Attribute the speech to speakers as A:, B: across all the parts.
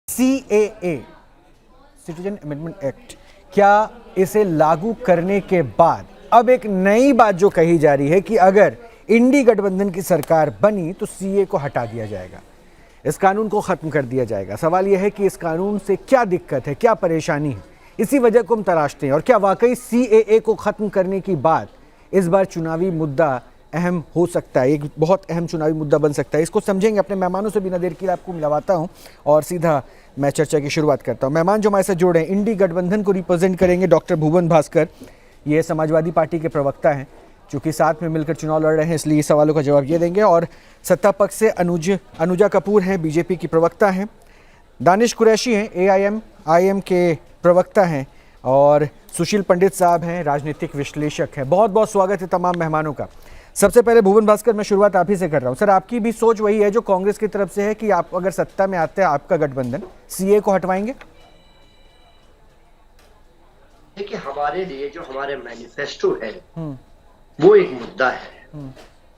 A: CAA citizen amendment act, क्या इसे लागू करने के बाद अब एक नई बात जो कही जा रही है कि अगर इंडी गठबंधन की सरकार बनी तो CAA को हटा दिया जाएगा, इस कानून को खत्म कर दिया जाएगा। सवाल यह है कि इस कानून से क्या दिक्कत है, क्या परेशानी है, इसी वजह को हम तलाशते हैं। और क्या वाकई CAA को खत्म करने की बात इस बार चुनावी मुद्दा अहम हो सकता है, एक बहुत अहम चुनावी मुद्दा बन सकता है। इसको समझेंगे। अपने मेहमानों से बिना देर के लिए आपको मिलवाता हूं और सीधा मैं चर्चा की शुरुआत करता हूं। मेहमान जो हमारे साथ जुड़े हैं, इंडी गठबंधन को रिप्रेजेंट करेंगे डॉक्टर भुवन भास्कर, ये समाजवादी पार्टी के प्रवक्ता हैं, चूंकि साथ में मिलकर चुनाव लड़ रहे हैं इसलिए सवालों का जवाब ये देंगे। और सत्ता पक्ष से अनुजा कपूर हैं, बीजेपी की प्रवक्ता हैं। दानिश कुरैशी हैं, AIM के प्रवक्ता हैं। और सुशील पंडित साहब हैं, राजनीतिक विश्लेषक हैं। बहुत बहुत स्वागत है तमाम मेहमानों का। सबसे पहले भुवन भास्कर, मैं शुरुआत आप ही से कर रहा हूं। सर, आपकी भी सोच वही है जो कांग्रेस की तरफ से है कि आप अगर सत्ता में आते हैं आपका गठबंधन, CAA को हटवाएंगे?
B: देखिए, हमारे लिए जो हमारे मैनिफेस्टो है वो एक मुद्दा है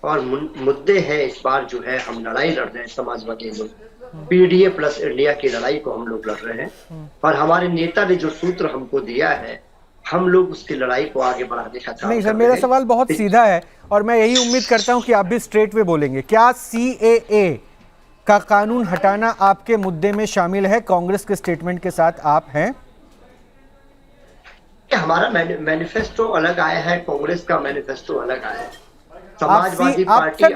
B: और मुद्दे हैं। इस बार जो है हम लड़ाई लड़ रहे हैं, समाजवादी लोग PDA प्लस इंडिया की लड़ाई को हम लोग लड़ रहे हैं। और हमारे नेता ने जो सूत्र हमको दिया है, हम लोग उसकी लड़ाई को आगे बढ़ाने का काम
A: नहीं सर, मेरा सवाल बहुत सीधा है और मैं यही उम्मीद करता हूं कि आप भी स्ट्रेट वे बोलेंगे। क्या CAA का कानून हटाना आपके मुद्दे में शामिल है? कांग्रेस के स्टेटमेंट के साथ आप हैं?
B: हमारा मैनिफेस्टो अलग आया है, कांग्रेस का मैनिफेस्टो अलग आया है। समाजवादी पार्टी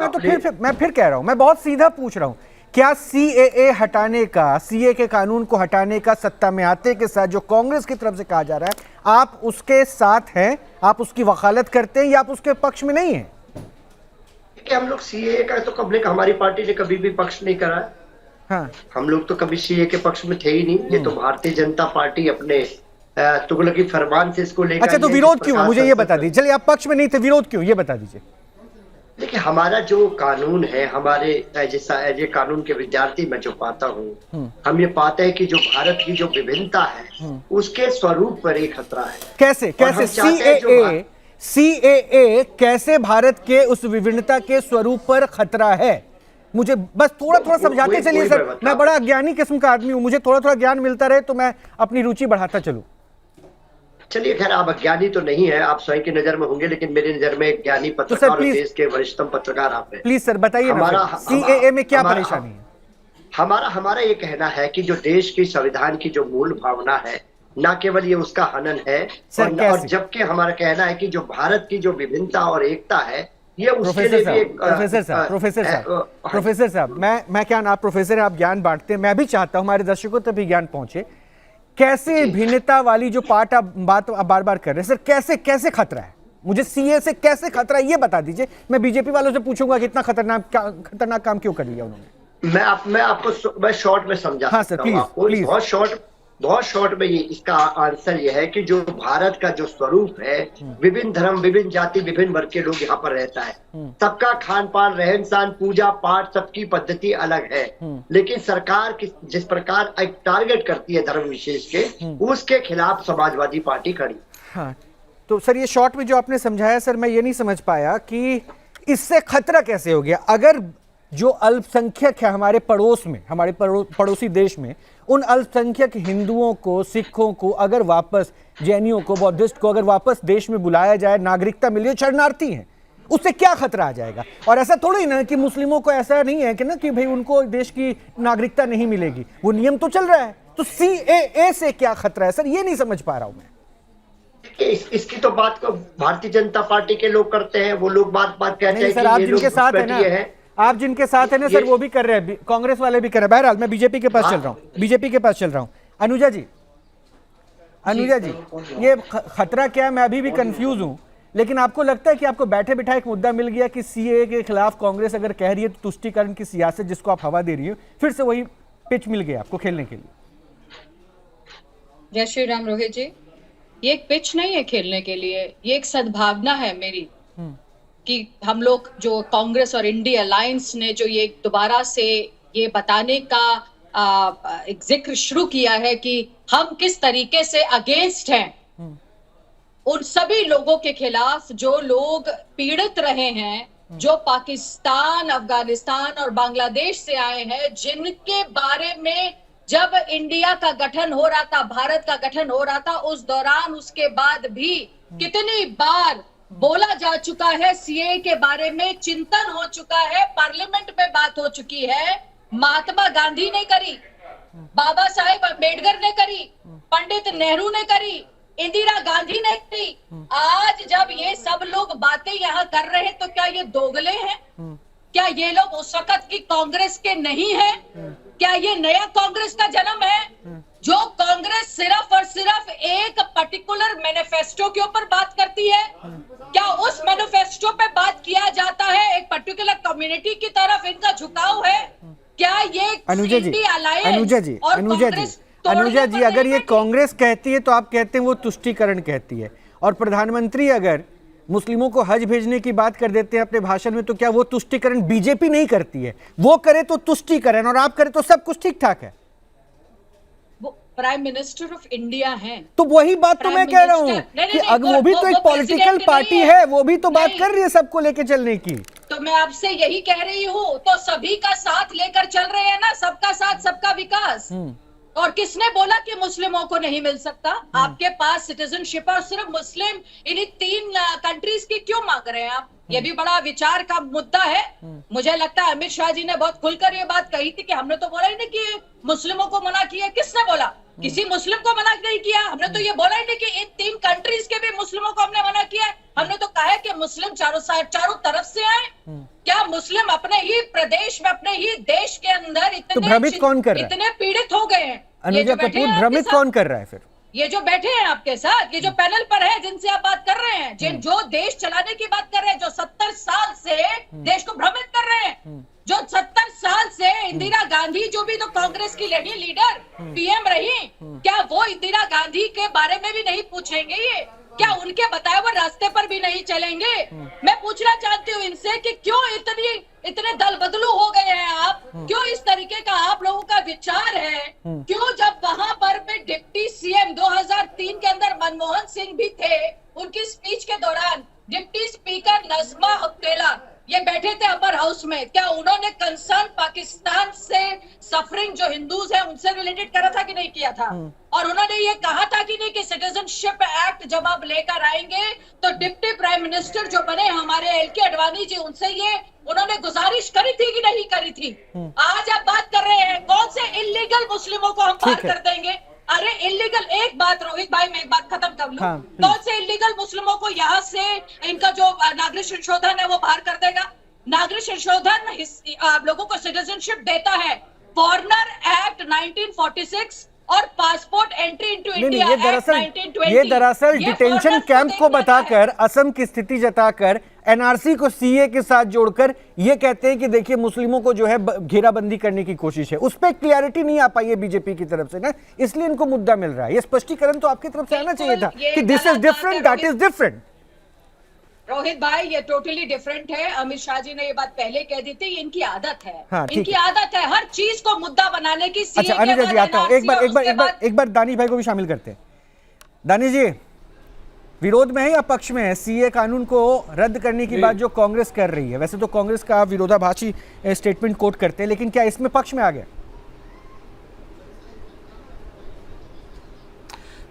A: मैं फिर कह रहा हूं, मैं बहुत सीधा पूछ रहा हूं, क्या CAA हटाने का, CAA के कानून को हटाने का सत्ता में आते के साथ जो कांग्रेस की तरफ से कहा जा रहा है, आप उसके साथ हैं, आप उसकी वकालत करते हैं या आप उसके पक्ष में नहीं हैं?
B: हम लोग CAA का तो हमारी पार्टी ने कभी भी पक्ष नहीं करा है।
A: हाँ।
B: हम लोग तो कभी CAA के पक्ष में थे ही नहीं। ये तो भारतीय जनता पार्टी अपने तुगलकी फरमान से इसको लेकर।
A: अच्छा, तो विरोध क्यों है? मुझे ये बता दीजिए। चलिए, आप पक्ष में नहीं थे, विरोध क्यों, ये बता दीजिए।
B: देखिए, हमारा जो कानून है, हमारे एज ए कानून के विद्यार्थी मैं जो पाता हूँ, हम ये पाते हैं कि जो भारत की जो विभिन्नता है उसके स्वरूप पर एक खतरा है।
A: कैसे CAA कैसे भारत के उस विभिन्नता के स्वरूप पर खतरा है? मुझे बस थोड़ा समझाते चलिए सर। मैं बड़ा अज्ञानी किस्म का आदमी हूं, मुझे थोड़ा ज्ञान मिलता रहे तो मैं अपनी रुचि बढ़ाता चलूं।
B: चलिए, खैर, आप अज्ञानी तो नहीं है, आप स्वयं की नजर में होंगे, लेकिन मेरी नजर में एक ज्ञानी पत्रकार और देश के वरिष्ठतम पत्रकार आप हैं।
A: प्लीज सर बताइए ना, CAA में क्या परेशानी है?
B: हमारा ये कहना है कि जो देश की संविधान की जो मूल भावना है, न केवल ये उसका हनन है, और जबकि हमारा कहना है कि जो भारत की जो विभिन्नता और एकता है, ये उसके लिए भी एक प्रोफेसर साहब, मैं क्या, आप प्रोफेसर हैं, आप ज्ञान बांटते हैं, मैं भी चाहता हूं हमारे दर्शकों तक भी ज्ञान पहुंचे। कैसे भिन्नता वाली जो बात आप बार कर रहे हैं सर, कैसे खतरा है? मुझे CAA से कैसे खतरा है ये बता दीजिए। मैं बीजेपी वालों से पूछूंगा कि इतना खतरनाक काम क्यों कर लिया उन्होंने। मैं आपको शॉर्ट में समझा।
A: हाँ सर, प्लीज।
B: बहुत शॉर्ट में ये इसका आंसर ये है कि जो भारत का जो स्वरूप है, विभिन्न धर्म, विभिन्न जाति, विभिन्न वर्ग के लोग यहाँ पर रहता है, सबका खान पान, रहन सहन, पूजा पाठ, सबकी पद्धति अलग है। लेकिन सरकार जिस प्रकार एक टारगेट करती है धर्म विशेष के, उसके खिलाफ समाजवादी पार्टी खड़ी।
A: हाँ, तो सर ये शॉर्ट में जो आपने समझाया सर, मैं ये नहीं समझ पाया कि इससे खतरा कैसे हो गया। अगर जो अल्पसंख्यक है हमारे पड़ोस में, हमारे पड़ोसी देश में, उन अल्पसंख्यक हिंदुओं को, सिखों को अगर वापस, जैनियों को, बौद्धिस्ट को अगर वापस देश में बुलाया जाए, नागरिकता मिले, शरणार्थी हैं, उससे क्या खतरा आ जाएगा? और ऐसा थोड़ी ना कि मुस्लिमों को ऐसा नहीं है कि ना कि भाई उनको देश की नागरिकता नहीं मिलेगी, वो नियम तो चल रहा है। तो CAA से क्या खतरा है सर, ये नहीं समझ पा रहा हूं मैं।
B: इसकी तो बात को भारतीय जनता पार्टी के लोग करते हैं, वो लोग बात कहते हैं
A: सर, आप जिनके साथ है ना, आप जिनके साथ है ना सर, वो भी कर रहे हैं, कांग्रेस वाले भी कर रहे हैं। बहरहाल मैं बीजेपी के पास चल रहा हूं। अनुजा जी, ये खतरा क्या है? मैं अभी भी कंफ्यूज हूं, लेकिन आपको लगता है कि आपको बैठे बिठाए एक मुद्दा मिल गया कि CAA के खिलाफ कांग्रेस अगर कह रही है तो तुष्टीकरण की सियासत जिसको आप हवा दे रही हो, फिर से वही पिच मिल गया आपको खेलने के लिए?
C: जय श्री राम रोहित जी, ये एक पिच नहीं है खेलने के लिए, ये एक सद्भावना है मेरी कि हम लोग जो कांग्रेस और इंडी अलायंस ने जो ये दोबारा से ये बताने का एक जिक्र शुरू किया है कि हम किस तरीके से अगेंस्ट हैं उन सभी लोगों के खिलाफ जो लोग पीड़ित रहे हैं, जो पाकिस्तान, अफगानिस्तान और बांग्लादेश से आए हैं, जिनके बारे में जब इंडिया का गठन हो रहा था, भारत का गठन हो रहा था, उस दौरान उसके बाद भी कितनी बार बोला जा चुका है, सीए के बारे में चिंतन हो चुका है, पार्लियामेंट में बात हो चुकी है। महात्मा गांधी ने करी, बाबा साहेब अम्बेडकर ने करी, पंडित नेहरू ने करी, इंदिरा गांधी ने करी। आज जब ये सब लोग बातें यहाँ कर रहे हैं तो क्या ये दोगले हैं? क्या ये लोग उस वक्त की कांग्रेस के नहीं है? क्या ये नया कांग्रेस का जन्म है? जो कांग्रेस सिर्फ और सिर्फ एक पर्टिकुलर मैनिफेस्टो के ऊपर बात करती है, क्या उस मैनिफेस्टो पे बात किया जाता है? एक पर्टिकुलर कम्युनिटी की तरफ इनका झुकाव है? क्या ये
A: अनुजा जी, अनुजा जी,
C: और
A: अनुजा जी,
C: कांग्रेस
A: अनुजा जी, अगर ये
C: बैठी?
A: कांग्रेस कहती है तो आप कहते हैं वो तुष्टीकरण कहती है, और प्रधानमंत्री अगर मुस्लिमों को हज भेजने की बात कर देते हैं अपने भाषण में, तो क्या वो तुष्टीकरण बीजेपी नहीं करती है? वो करे तो तुष्टीकरण और आप करे तो सब कुछ ठीक ठाक है।
C: वो प्राइम मिनिस्टर ऑफ इंडिया हैं।
A: तो वही बात तो मैं कह रहा हूं कि अगर वो भी तो एक पॉलिटिकल पार्टी है, वो भी तो बात कर रही है सबको लेके चलने की।
C: तो मैं आपसे यही कह रही हूँ, तो सभी का साथ लेकर चल रहे हैं ना, सबका साथ सबका विकास। और किसने बोला कि मुस्लिमों को नहीं मिल सकता? आपके पास सिटीजनशिप और सिर्फ मुस्लिम इन्हीं 3 कंट्रीज की क्यों मांग रहे हैं आप? ये भी बड़ा विचार का मुद्दा है। मुझे लगता है अमित शाह जी ने बहुत खुलकर ये बात कही थी कि हमने तो बोला ही नहीं कि मुस्लिमों को मना किया। किसने बोला? किसी मुस्लिम को मना नहीं किया। हमने तो ये बोला ही नहीं कि इन 3 कंट्रीज के भी मुस्लिमों को हमने मना किया है। हमने तो कहा है कि मुस्लिम चारों तरफ से आए। क्या मुस्लिम अपने ही प्रदेश में, अपने ही देश के अंदर
A: तो भ्रमित कौन कर रहा है?
C: इतने पीड़ित हो गए हैं?
A: अनुजा कपूर, भ्रमित कौन कर रहा है फिर?
C: ये जो बैठे हैं आपके साथ, ये जो पैनल पर है, जिनसे आप बात कर रहे हैं, जो देश चलाने की बात कर रहे हैं, जो 70 साल से देश को भ्रमित कर रहे हैं, जो 70 साल से इंदिरा गांधी जो भी तो कांग्रेस की रही लीडर, पीएम रही, क्या वो इंदिरा गांधी के बारे में भी नहीं पूछेंगे? ये क्या उनके बताए हुए रास्ते पर भी नहीं चलेंगे? मैं पूछना चाहती हूँ इनसे कि क्यों इतने दल बदलू हो गए हैं आप? क्यों इस तरीके का आप लोगों का विचार है? क्यों जब वहां पर में डिप्टी सीएम 2003 के अंदर मनमोहन सिंह भी थे, उनकी स्पीच के दौरान डिप्टी स्पीकर नजमा हेपतुल्ला ये बैठे थे अपर हाउस में, क्या उन्होंने कंसर्न पाकिस्तान से सफरिंग जो हिंदूज हैं उनसे रिलेटेड करा था कि नहीं किया था? और उन्होंने ये कहा था कि नहीं कि सिटीजनशिप एक्ट जब आप लेकर आएंगे तो डिप्टी प्राइम मिनिस्टर जो बने हमारे एलके आडवाणी जी, उनसे ये उन्होंने गुजारिश करी थी कि नहीं करी थी? आज आप बात कर रहे हैं कौन से इलीगल मुस्लिमों को हम बाहर कर देंगे? अरे इलीगल, एक बात रोहित भाई, मैं एक बात खत्म कर लूं। कौन से इलीगल मुस्लिमों को यहाँ से इनका जो नागरिक संशोधन है वो बाहर कर देगा? नागरिक संशोधन आप लोगों को सिटीजनशिप देता है, फॉरेनर एक्ट 1946 और passport entry into India act 1920।
A: ये दरअसल डिटेंशन कैंप को बताकर, असम की स्थिति जताकर, एनआरसी को सीए के साथ जोड़कर ये कहते हैं कि देखिए मुस्लिमों को जो है घेराबंदी करने की कोशिश है। उस पर क्लियरिटी नहीं आ पाई है बीजेपी की तरफ से ना, इसलिए इनको मुद्दा मिल रहा है। ये स्पष्टीकरण तो आपकी तरफ से आना चाहिए था कि this is different, that is different.
C: Rohit भाई, ये टोटली डिफरेंट है। अमित शाह जी ने ये बात पहले कह दी थी, इनकी आदत है।
A: हाँ,
C: इनकी आदत है हर चीज को मुद्दा बनाने की।
A: अच्छा अनुजा जी, आता हूं एक बार दानिश भाई को भी शामिल करते हैं। दानिश जी, विरोध में है या पक्ष में है सीए कानून को रद्द करने की बात जो कांग्रेस कर रही है? वैसे तो कांग्रेस का विरोधाभासी स्टेटमेंट कोट करते हैं, लेकिन क्या इसमें पक्ष में आ गया?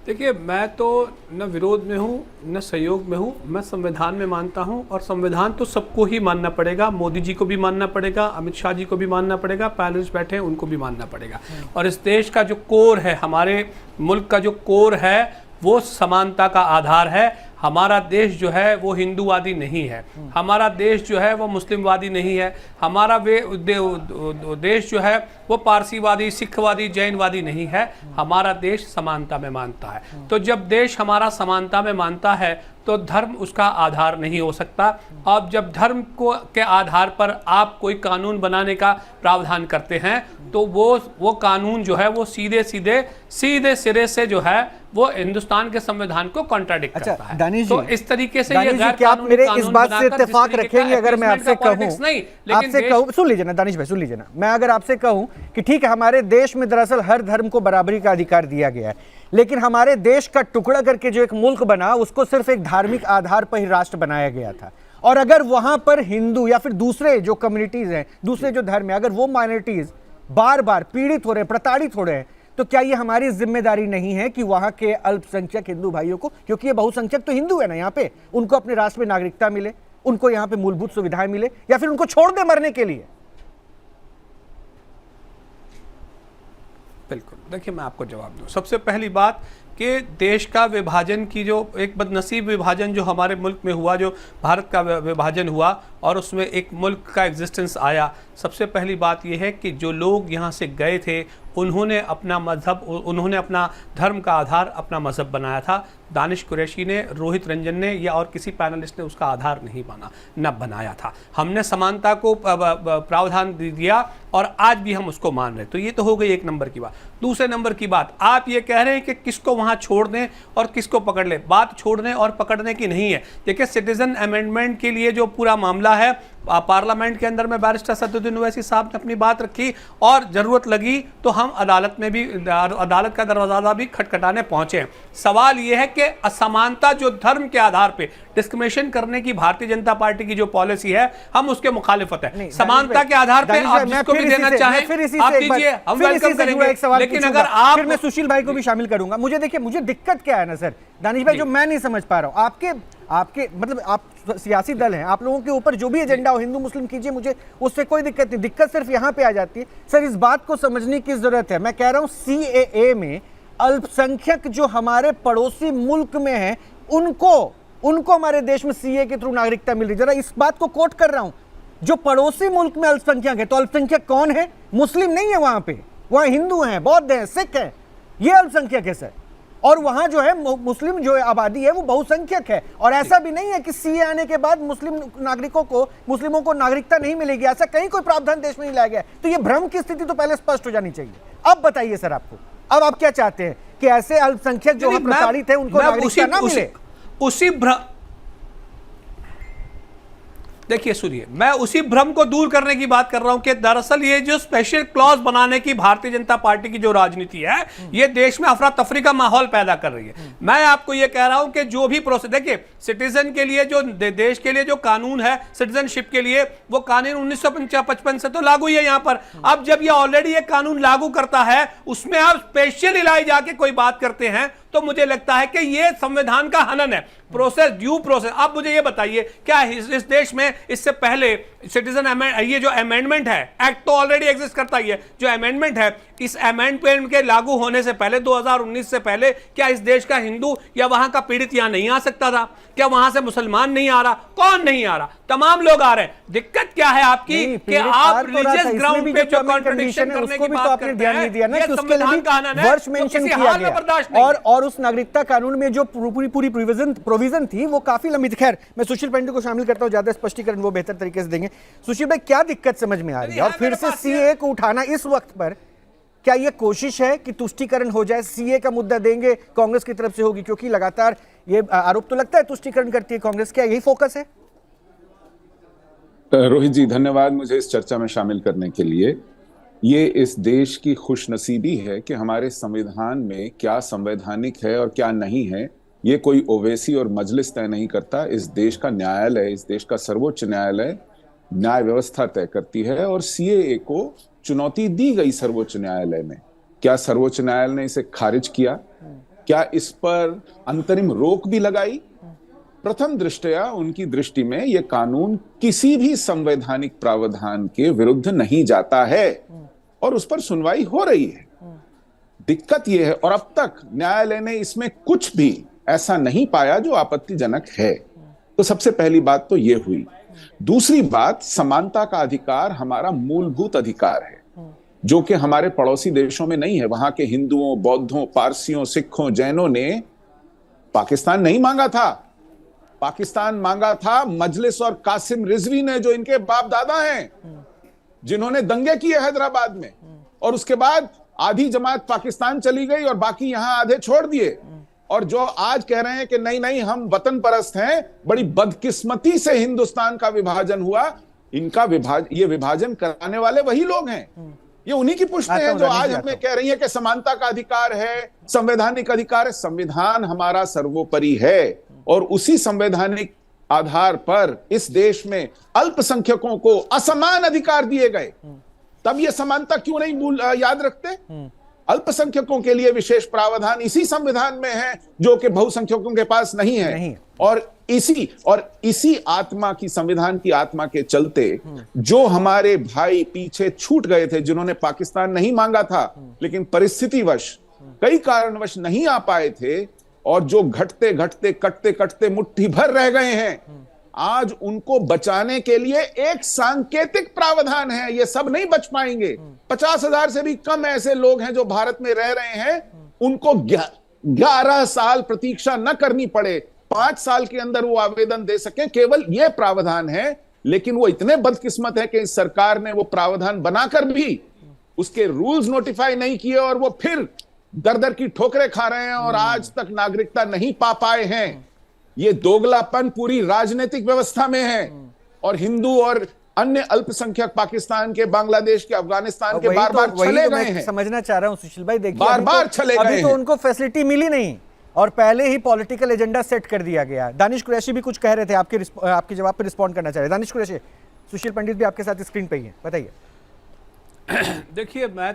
D: देखिए, मैं तो न विरोध में हूँ न सहयोग में हूँ। मैं संविधान में मानता हूँ और संविधान तो सबको ही मानना पड़ेगा। मोदी जी को भी मानना पड़ेगा, अमित शाह जी को भी मानना पड़ेगा, पैनलिस्ट बैठे हैं उनको भी मानना पड़ेगा। और इस देश का जो कोर है, हमारे मुल्क का जो कोर है, वो समानता का आधार है। हमारा देश जो है वो हिंदूवादी नहीं है, हमारा देश जो है वो मुस्लिमवादी नहीं है, हमारा देश जो है वो पारसीवादी, सिखवादी, जैनवादी नहीं है। हमारा देश समानता में मानता है। तो जब देश हमारा समानता में मानता है तो धर्म उसका आधार नहीं हो सकता। अब जब धर्म के आधार पर आप कोई कानून बनाने का प्रावधान करते हैं तो वो कानून जो है वो सीधे सिरे से जो है वो हिंदुस्तान के संविधान को कॉन्ट्राडिक्ट करता है।
A: दानिश जी,
D: तो इस तरीके से ये
A: क्या आप मेरे इस बात से इत्तेफाक रखेंगे अगर मैं आपसे कहूं, सुन लीजिए ना दानिश भाई, सुन लीजिए ना, मैं अगर आपसे कहूं कि ठीक है हमारे देश में दरअसल हर धर्म को बराबरी का अधिकार दिया गया है, लेकिन हमारे देश का टुकड़ा करके जो एक मुल्क बना उसको सिर्फ एक धार्मिक आधार पर ही राष्ट्र बनाया गया था। और अगर वहां पर हिंदू या फिर दूसरे जो कम्युनिटीज हैं, दूसरे जो धर्म है, अगर वो माइनॉरिटीज बार बार पीड़ित हो रहे हैं, प्रताड़ित हो रहे हैं, तो क्या ये हमारी जिम्मेदारी नहीं है कि वहां के अल्पसंख्यक हिंदू भाइयों को, क्योंकि ये बहुसंख्यक तो हिंदू है ना यहाँ पे, उनको अपने राष्ट्र में नागरिकता मिले, उनको यहाँ पे मूलभूत सुविधाएं मिले, या फिर उनको छोड़ दे मरने के लिए?
D: बिल्कुल, देखिए मैं आपको जवाब दूं। सबसे पहली बात कि देश का विभाजन की जो एक बदनसीब विभाजन जो हमारे मुल्क में हुआ, जो भारत का विभाजन हुआ और उसमें एक मुल्क का एग्जिस्टेंस आया, सबसे पहली बात यह है कि जो लोग यहाँ से गए थे उन्होंने अपना मजहब, उन्होंने अपना धर्म का आधार अपना मजहब बनाया था। दानिश कुरैशी ने, रोहित रंजन ने या और किसी पैनलिस्ट ने उसका आधार नहीं बनाया था। हमने समानता को प्रावधान दिया और आज भी हम उसको मान रहे। तो ये तो हो गई एक नंबर की बात। दूसरे नंबर की बात, आप ये कह रहे हैं कि किसको वहाँ छोड़ दें और किसको पकड़ लें। बात छोड़ने और पकड़ने की नहीं है। देखिए, सिटीजन अमेंडमेंट के लिए जो पूरा मामला है, पार्लियामेंट के अंदर में बैरिस्टर सदुद्दीन ओवैसी साहब ने अपनी बात रखी और जरूरत लगी तो हम अदालत में भी, अदालत का दरवाजा भी खटखटाने पहुंचे हैं। सवाल यह है कि असमानता जो धर्म के आधार पे डिस्क्रिमिनेशन करने की भारतीय जनता पार्टी की जो पॉलिसी है, हम उसके मुखालिफत है। समानता के आधार पे आप जिसको भी देना चाहें आप दीजिए, हम वेलकम करेंगे। लेकिन अगर आप,
A: फिर मैं सुशील भाई को भी शामिल करूंगा। मुझे देखिए, मुझे दिक्कत क्या है ना सर दानिश भाई, जो मैं नहीं समझ पा रहा हूं, आपके मतलब आप सियासी दल हैं, आप लोगों के ऊपर जो भी एजेंडा हो, हिंदू मुस्लिम कीजिए, मुझे उससे कोई दिक्कत नहीं। दिक्कत सिर्फ यहां पे आ जाती है सर, इस बात को समझने की जरूरत है। मैं कह रहा हूं सीएए में अल्पसंख्यक जो हमारे पड़ोसी मुल्क में है, उनको हमारे देश में सीए के थ्रू नागरिकता मिल रही। जरा इस बात को कोट कर रहा हूं, जो पड़ोसी मुल्क में अल्पसंख्यक है, तो अल्पसंख्यक कौन है? मुस्लिम नहीं है वहां पे, वहां हिंदू हैं, बौद्ध हैं, सिख हैं, ये अल्पसंख्यक है सर। और वहां जो है मुस्लिम जो आबादी है वो बहुसंख्यक है। और ऐसा भी नहीं है कि सीए आने के बाद मुस्लिमों को नागरिकता नहीं मिलेगी, ऐसा कहीं कोई प्रावधान देश में नहीं लाया गया। तो ये भ्रम की स्थिति तो पहले स्पष्ट हो जानी चाहिए। अब बताइए सर, अब आप क्या चाहते हैं कि ऐसे अल्पसंख्यक जो प्रताड़ित है उनको नागरिकता ना मिले?
D: उसी देखिए, सुनिए, मैं उसी भ्रम को दूर करने की बात कर रहा हूं कि दरअसल ये जो स्पेशल क्लॉज बनाने की भारतीय जनता पार्टी की जो राजनीति है, ये देश में अफरा तफरी का माहौल पैदा कर रही है। मैं आपको ये कह रहा हूं कि जो भी प्रोसेस, देखिए, सिटीजन के लिए जो देश के लिए जो कानून है सिटीजनशिप के लिए, वो कानून 1955 से तो लागू ही है यहां पर। अब जब ये ऑलरेडी ये कानून लागू करता है, उसमें आप स्पेशल इलाज जाके कोई बात करते हैं, तो मुझे लगता है कि ये संविधान का हनन है। Process, due process. आप मुझे ये बताइए, क्या इस देश में इससे पहले सिटीजन ये जो अमेंडमेंट है, एक्ट तो ऑलरेडी एग्जिस्ट करता ही है, जो अमेंडमेंट है, इस अमेंडमेंट के लागू होने से पहले 2019 से पहले क्या इस देश का हिंदू या वहां का पीड़ित यहां नहीं आ सकता था? क्या वहां से मुसलमान नहीं आ रहा? कौन नहीं आ रहा? तमाम लोग आ रहे हैं। दिक्कत क्या है आपकी कि आप रिलीजियस ग्राउंड पे जो कॉन्ट्रडिक्शन करने की बात करते हैं, ये संविधान का हनन है,
A: वर्ष मेंशन किया गया। और उस नागरिकता कानून में जो पूरी प्रोविजन थी वो काफी लंबी थी। खैर, मैं सुशील पंडित को शामिल करता हूं, ज्यादा स्पष्टीकरण वो बेहतर तरीके से देंगे। सुशील भाई, क्या दिक्कत समझ में आ रही है? और फिर से सीए को उठाना इस वक्त पर, क्या यह कोशिश है कि तुष्टीकरण हो जाए? सीए का मुद्दा देंगे कांग्रेस की तरफ से होगी, क्योंकि लगातार ये आरोप तो लगता है तुष्टीकरण करती है कांग्रेस। क्या यही फोकस है?
E: रोहित जी, धन्यवाद मुझे इस चर्चा में शामिल करने के लिए। ये इस देश की खुशनसीबी है कि हमारे संविधान में क्या संवैधानिक है और क्या नहीं है, ये कोई ओवैसी और मजलिस तय नहीं करता। इस देश का न्यायालय, इस देश का सर्वोच्च न्यायालय न्याय व्यवस्था तय करती है। और सीएए को चुनौती दी गई सर्वोच्च न्यायालय में। क्या सर्वोच्च न्यायालय ने इसे खारिज किया? क्या इस पर अंतरिम रोक भी लगाई? प्रथम दृष्टया उनकी दृष्टि में यह कानून किसी भी संवैधानिक प्रावधान के विरुद्ध नहीं जाता है और उस पर सुनवाई हो रही है। दिक्कत यह है, और अब तक न्यायालय ने इसमें कुछ भी ऐसा नहीं पाया जो आपत्तिजनक है। तो सबसे पहली बात तो यह हुई। दूसरी बात, समानता का अधिकार हमारा मूलभूत अधिकार है, जो कि हमारे पड़ोसी देशों में नहीं है। वहां के हिंदुओं, बौद्धों, पारसियों, सिखों, जैनों ने पाकिस्तान नहीं मांगा था। पाकिस्तान मांगा था मजलिस और कासिम रिजवी ने, जो इनके बाप दादा हैं, जिन्होंने दंगे किए हैदराबाद में, और उसके बाद आधी जमात पाकिस्तान चली गई और बाकी यहां आधे छोड़ दिए। और जो आज कह रहे हैं कि नहीं नहीं हम वतन परस्त हैं, बड़ी बदकिस्मती से हिंदुस्तान का विभाजन हुआ। इनका ये विभाजन कराने वाले वही लोग हैं। ये उन्हीं की पुष्टि है जो आज हमें कह रही है कि समानता का अधिकार है, संवैधानिक अधिकार है। संविधान हमारा सर्वोपरि है और उसी संवैधानिक आधार पर इस देश में अल्पसंख्यकों को असमान अधिकार दिए गए। तब ये समानता क्यों नहीं याद रखते? अल्पसंख्यकों के लिए विशेष प्रावधान इसी संविधान में है जो कि बहुसंख्यकों के पास नहीं है। और इसी आत्मा की, संविधान की आत्मा के चलते जो हमारे भाई पीछे छूट गए थे, जिन्होंने पाकिस्तान नहीं मांगा था लेकिन परिस्थितिवश कई कारणवश नहीं आ पाए थे, और जो घटते घटते कटते कटते मुट्ठी भर रह गए हैं, आज उनको बचाने के लिए एक सांकेतिक प्रावधान है। ये सब नहीं बच पाएंगे। 50,000 से भी कम ऐसे लोग हैं जो भारत में रह रहे हैं, उनको 11 साल प्रतीक्षा न करनी पड़े, 5 साल के अंदर वो आवेदन दे सकें, केवल ये प्रावधान है। लेकिन वो इतने बदकिस्मत है कि इस सरकार ने वो प्रावधान बनाकर भी उसके रूल्स नोटिफाई नहीं किए, और वो फिर दर दर की ठोकरें खा रहे हैं और आज तक नागरिकता नहीं पा पाए हैं। ये दोगलापन पूरी राजनीतिक व्यवस्था में है, और हिंदू और अन्य अल्पसंख्यक पाकिस्तान के, बांग्लादेश के, अफगानिस्तान के बार बार चले गए हैं।
A: समझना चाह रहा हूं सुशील भाई, देखिए
E: बार बार चले गए
A: अभी तो उनको फैसिलिटी मिली नहीं और पहले ही पॉलिटिकल एजेंडा सेट कर दिया गया। दानिश कुरैशी भी कुछ कह रहे थे, आपके जवाब पर रिस्पॉन्ड करना चाह रहे। दानिश कुरैशी, सुशील पंडित भी आपके साथ स्क्रीन पे ही है, बताइए।
D: देखिए, मैं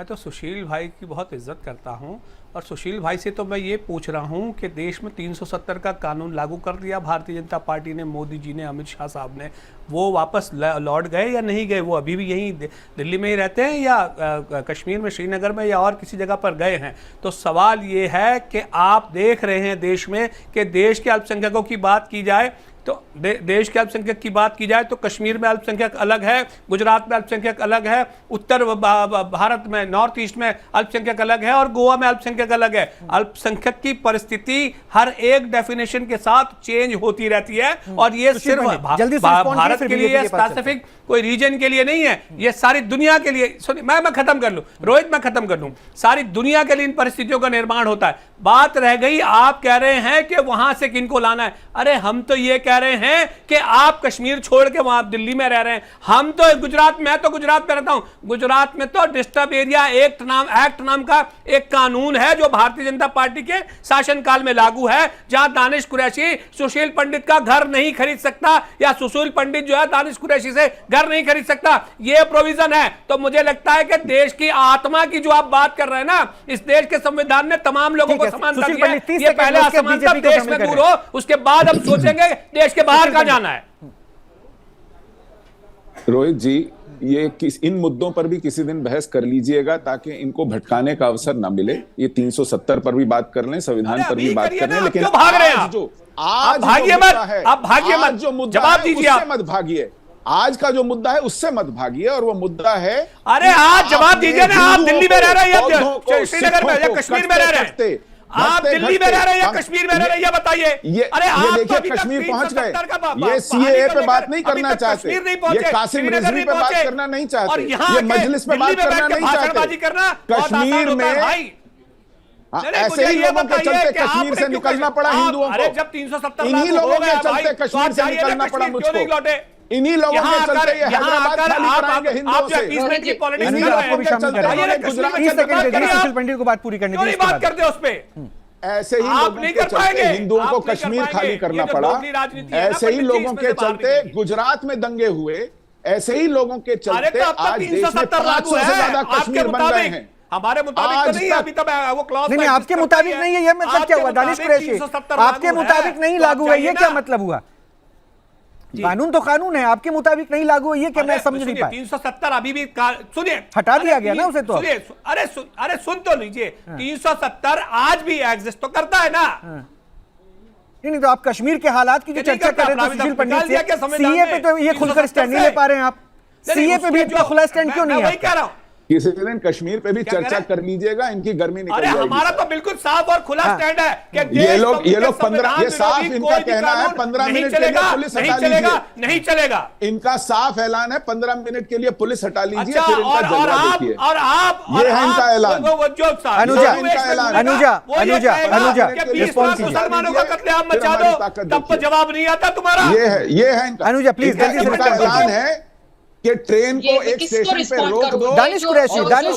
D: तो सुशील भाई की बहुत इज्जत करता हूं, और सुशील भाई से तो मैं ये पूछ रहा हूं कि देश में 370 का कानून लागू कर दिया भारतीय जनता पार्टी ने, मोदी जी ने, अमित शाह साहब ने, वो वापस लौट गए या नहीं गए? वो अभी भी यहीं दिल्ली में ही रहते हैं या कश्मीर में, श्रीनगर में, या और किसी जगह पर गए हैं? तो सवाल ये है कि आप देख रहे हैं देश में कि देश के अल्पसंख्यकों की बात की जाए तो देश के अल्पसंख्यक की बात की जाए तो कश्मीर में अल्पसंख्यक अलग है, गुजरात में अल्पसंख्यक अलग है, उत्तर भारत में, नॉर्थ ईस्ट में अल्पसंख्यक अलग है, और गोवा में अल्पसंख्यक अलग है। अल्पसंख्यक की परिस्थिति हर एक डेफिनेशन के साथ चेंज होती रहती है, और ये सिर्फ भारत के लिए स्पेसिफिक कोई रीजन के लिए नहीं है, ये सारी दुनिया के लिए। सुनिए, मैं खत्म कर लूं, रोहित, मैं खत्म कर लूं। सारी दुनिया के लिए इन परिस्थितियों का निर्माण होता है। बात रह गई, आप कह रहे हैं कि वहां से किनको लाना है। अरे हम तो ये कह रहे हैं कि आप कश्मीर छोड़ के वहां दिल्ली में रह रहे हैं, हम तो गुजरात में, मैं तो गुजरात में रहता हूं। गुजरात में तो डिस्टर्ब एरिया एक्ट नाम का एक कानून है जो भारतीय जनता पार्टी के शासनकाल में लागू है, जहां दानिश कुरैशी सुशील पंडित का घर नहीं खरीद सकता, या सुशील पंडित जो है दानिश कुरैशी से घर नहीं खरीद सकता, यह प्रोविजन है। तो मुझे लगता है कि देश की आत्मा की जो आप बात कर रहे हैं ना, इस देश के संविधान ने तमाम लोगों को समानता दी है। ये पहले असमानता देश में दूर हो, उसके बाद हम सोचेंगे देश के बाहर कहां जाना है।
E: रोहित जी, ये इन मुद्दों पर भी किसी दिन बहस कर लीजिएगा ताकि इनको भटकाने का अवसर ना मिले। ये 370 पर भी बात कर लें, संविधान पर भी बात कर लें, लेकिन
D: भाग रहे हैं
E: जो आज
D: भागिए मत, आप भागिए मत,
E: जो मुद्दा
D: जवाब दीजिए,
E: उससे मत भागिए। आज का जो मुद्दा है उससे मत भागिए, और वो मुद्दा है,
D: अरे आज जवाब दीजिए ना, आप दिल्ली में रह रहे हैं या श्रीनगर में या कश्मीर में रह रहे हैं? आप दिल्ली में रह रहे हैं या कश्मीर में रह रहे हैं, बताइए।
E: अरे आप देखिए, कश्मीर पहुंच गए, ये सीएए पे बात नहीं करना चाहते, ये कासिम रिजवी पे बात करना नहीं चाहते, ये मजलिस पे बात करना नहीं चाहते। कश्मीर में ऐसे ही लोगों के चलते कश्मीर से निकलना पड़ा हिंदुओं को,
D: जब 370
E: इन्हीं लोगों के चलते कश्मीर से निकलना पड़ा मुझको, इन्हीं लोगों के चलते ये हैदराबाद खाली कराएंगे हिंदुओं से।
A: सुशील पंडित को बात पूरी करने दीजिए,
D: बात करते उस पे।
E: ऐसे ही लोगों के चलते हिंदुओं को कश्मीर खाली करना पड़ा, ऐसे ही लोगों के चलते गुजरात में दंगे हुए, ऐसे ही लोगों के चलते आज देश में 500 से ज्यादा कश्मीर बन गए हैं।
D: हमारे मुताबिक नहीं, अभी तक वो क्लॉज
A: नहीं, आपके मुताबिक नहीं है, ये मतलब क्या हुआ दानिश कुरैशी? आपके मुताबिक नहीं लागू है, ये क्या मतलब हुआ? कानून तो कानून है, आपके मुताबिक नहीं लागू है, ये क्या मैं समझ नहीं पाया।
D: 370 अभी भी सुनिए,
A: हटा दिया गया ना उसे तो।
D: अरे सुन तो लीजिए, 370 आज भी एग्जिस्ट तो करता है ना।
A: नहीं तो आप कश्मीर के हालात की जो चर्चा कर रहे थे सुशील पंडित से, सीए पे तो ये खुलकर स्टैंड नहीं ले पा रहे हैं आप। सीए पे भी इतना खुला स्टैंड क्यों नहीं है?
D: वही कह रहा हूं,
E: किसी दिन कश्मीर पे भी चर्चा कर लीजिएगा, इनकी गर्मी निकल जाएगी।
D: हमारा तो बिल्कुल साफ और खुला स्टैंड है कि
E: ये लोग 15, ये साफ इनका कहना है 15 मिनट के लिए पुलिस हटा लीजिए,
D: नहीं चलेगा।
E: इनका साफ ऐलान है 15 मिनट के लिए पुलिस हटा लीजिए, फिर इनका
D: और
E: जवाब देखिए।
D: और आप
E: ये है इनका ऐलान।
A: अनुजा
D: मुसलमानों का कत्लेआम मचा दो, तब तो जवाब नहीं आता तुम्हारा।
E: ये है इनका,
A: अनुजा प्लीज
E: इनका ऐलान है कि ट्रेन
C: ये
E: को एक
C: किसको
E: स्टेशन पे
C: रिस्पॉन्ड
E: रोक
C: करूं?
E: दो।
A: दानिश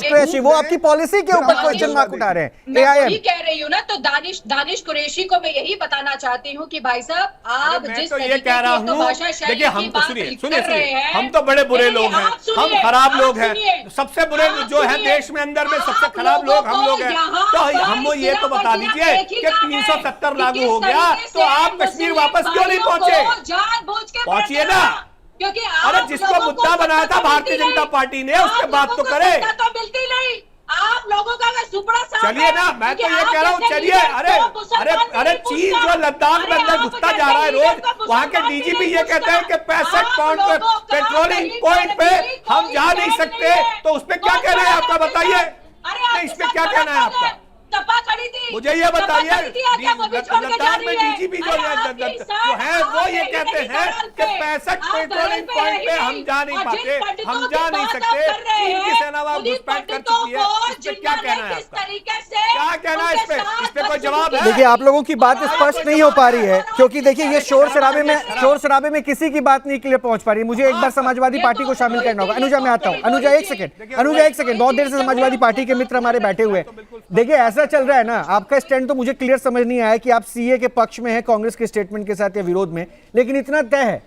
A: कुरैशी वो आपकी पॉलिसी के ऊपर क्वेश्चन मार्क उठा रहे हैं।
C: मैं
A: AIM
C: वही कह रही हूँ ना, तो दानिश कुरैशी को मैं यही बताना चाहती हूँ कि भाई साहब आप
D: मैं
C: जिस
D: तो ये
C: तरीके
D: कह रहा
C: की तो
D: हूँ,
C: भाषा शैली
D: देखिए हम
C: की
D: तो
C: बात
D: सुनिए
C: कर
D: सुनिए
C: रहे
D: सुनिए,
C: हैं,
D: हम तो बड़े बुरे
C: नहीं,
D: लोग हैं,
C: आप सुनिए,
D: हम खराब
C: आप
D: लोग हैं,
C: सुनिए,
D: सबसे बुरे
C: आप
D: जो है
C: सुनिए,
D: देश में अंदर में सबसे
C: आप
D: खराब लोग हम
C: लोगों
D: लोग
C: को
D: हैं।
C: यहाँ
D: तो
C: पर
D: हमको ये तो
C: सिर्फ
D: बता
C: और सिर्फ
D: दीजिए
C: एक ही
D: कि
C: काम है
D: 370
C: कि
D: लागू
C: किस
D: हो गया
C: तरीके
D: तो
C: से
D: आप कश्मीर
C: मुस्लिम
D: वापस क्यों नहीं
C: भाइयों
D: पहुंचे?
C: को जानबूझ के
D: पहुंचिए
C: बैठना,
D: ना।
C: क्योंकि
D: अरे
C: आप
D: जिसको
C: लोगों को
D: मुद्दा बनाया था
C: सत्ता
D: भारतीय
C: मिलती
D: जनता
C: नहीं।
D: पार्टी ने, उस पे
C: आप
D: बात
C: लोगों
D: तो
C: को
D: करे।
C: सत्ता तो मिलती नहीं। आप लोगों का अगर सुपड़ा साफ
D: चलिए
C: है
D: ना, मैं
C: कि
D: तो ये
C: आप
D: कह रहा हूँ,
C: जैसे
D: चलिए।
C: लीडर
D: अरे
C: को
D: अरे
C: मुसलमान
D: अरे
C: नहीं
D: चीन
C: पूछता।
D: जो लद्दाख में
C: अरे
D: अंदर
C: आप
D: घुसता
C: जैसे
D: जा रहा है
C: लीडर
D: रोज,
C: को
D: वहाँ के
C: मुसलमान
D: डीजीपी
C: नहीं
D: ये कहते हैं कि
C: पूछता।
D: 65
C: आप
D: पाउंड पे
C: लोगों का
D: पेट्रोलिंग
C: कहीं
D: पॉइंट पे
C: पर भी
D: हम
C: कोई
D: जा नहीं
C: स्टैंड
D: सकते,
C: नहीं है।
D: तो उस पे क्या
C: कौन
D: कहना है
C: सा
D: आपका,
C: है
D: बताइए।
C: अरे
D: नहीं,
C: आपके
D: इस पे
C: साथ
D: क्या
C: बड़ा
D: कहना है
C: कौन
D: आपका?
C: सपा खड़ी थी,
D: मुझे ये
C: सपा
D: बताइए,
C: खड़ी थी, आगे वो भी छोड़ के जा
D: लद्दाख में
C: रही है।
D: डीजीपी जो
C: अरे आपकी
D: जो
C: साथ
D: है वो
C: आप
D: ये
C: रही
D: कहते
C: नहीं
D: हैं
C: धरल
D: कि
C: पे।
D: 65
C: आप
D: पेट्रोलिंग
C: धरल
D: पॉइंट पे
C: है ही
D: हम जा नहीं
C: और जिन
D: पाते,
C: पंडितों
D: हम
C: की
D: जा नहीं
C: बात आप
D: सकते।
C: कर रहे
D: चीन की
C: हैं,
D: सेना वहां
C: उन्हीं
D: घुसपैठ कर
C: पंडितों
D: चुकी है।
C: को
D: इस पे क्या
C: जिन्होंने
D: कहना है
C: किस
D: आपका?
C: तरीके से
D: क्या कहना है इस पे?
C: उनके
D: इस पे कोई
C: साथ
D: जवाब है?
A: देखिए आप लोगों की बात स्पष्ट नहीं हो पा रही है, क्योंकि देखिए ये शोर शराबे में किसी की बात नहीं क्लियर पहुंच पा रही है। मुझे एक बार समाजवादी पार्टी को शामिल करना होगा। अनुजा मैं आता हूं। अनुजा एक सेकंड, बहुत देर से समाजवादी पार्टी के मित्र हमारे बैठे हुए हैं। देखिए ऐसा चल रहा है ना, आपका स्टैंड तो मुझे क्लियर समझ नहीं आया कि आप सीए के पक्ष में हैं कांग्रेस के स्टेटमेंट के साथ या विरोध में, लेकिन इतना तय है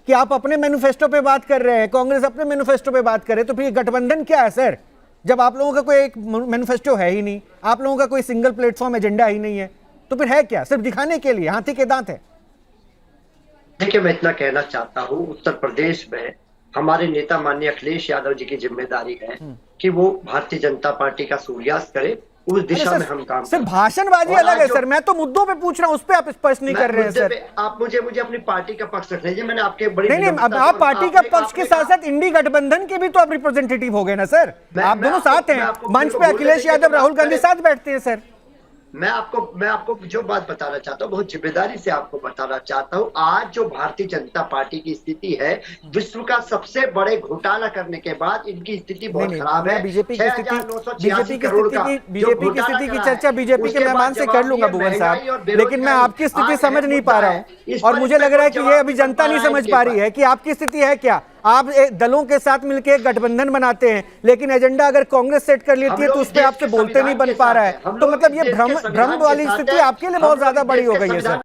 A: कि आप अपने मैनिफेस्टो पे बात कर रहे हैं, कांग्रेस अपने मैनिफेस्टो पे बात करे, तो फिर गठबंधन क्या है सर? जब आप लोगों का कोई एक मैनिफेस्टो है ही नहीं, आप लोगों का कोई सिंगल प्लेटफॉर्म एजेंडा ही नहीं है, तो फिर है क्या? सिर्फ दिखाने के लिए, हाथी के दांत है।
B: देखिए मैं इतना कहना चाहता हूँ, उत्तर प्रदेश में हमारे नेता माननीय अखिलेश यादव जी की जिम्मेदारी है कि वो भारतीय जनता पार्टी का सूर्यास्त करे, उस दिशा में हम काम
A: सिर्फ
B: करें।
A: भाषणबाजी
B: और
A: अलग है
B: आज
A: सर, मैं तो मुद्दों पे पूछ रहा हूं, उस पे आप स्पष्ट नहीं कर रहे हैं
B: मुद्दे
A: सर।
B: पे आप मुझे अपनी पार्टी का पक्ष रख लीजिए। मैंने आपके बड़ी
A: नहीं, अब आप पार्टी का पक्ष के साथ साथ इंडी गठबंधन के भी तो आप रिप्रेजेंटेटिव हो गए ना सर। आप दोनों साथ हैं, मंच पे अखिलेश यादव, राहुल गांधी साथ बैठते हैं सर।
B: मैं आपको जो बात बताना चाहता हूँ, बहुत जिम्मेदारी से आपको बताना चाहता हूँ। आज जो भारतीय जनता पार्टी की स्थिति है, विश्व का सबसे बड़े घोटाला करने के बाद इनकी स्थिति बहुत खराब है।
A: बीजेपी की स्थिति की चर्चा बीजेपी के मेहमान से कर लूंगा भुवन साहब, लेकिन मैं आपकी स्थिति समझ नहीं पा रहा हूँ और मुझे लग रहा है कि ये अभी जनता नहीं समझ पा रही है कि आपकी स्थिति है क्या। आप दलों के साथ मिलकर एक गठबंधन बनाते हैं, लेकिन एजेंडा अगर कांग्रेस सेट कर लेती है तो उस पर आपसे बोलते नहीं बन पा रहा है, तो मतलब ये भ्रम वाली स्थिति आपके लिए बहुत ज्यादा बड़ी हो गई है सर।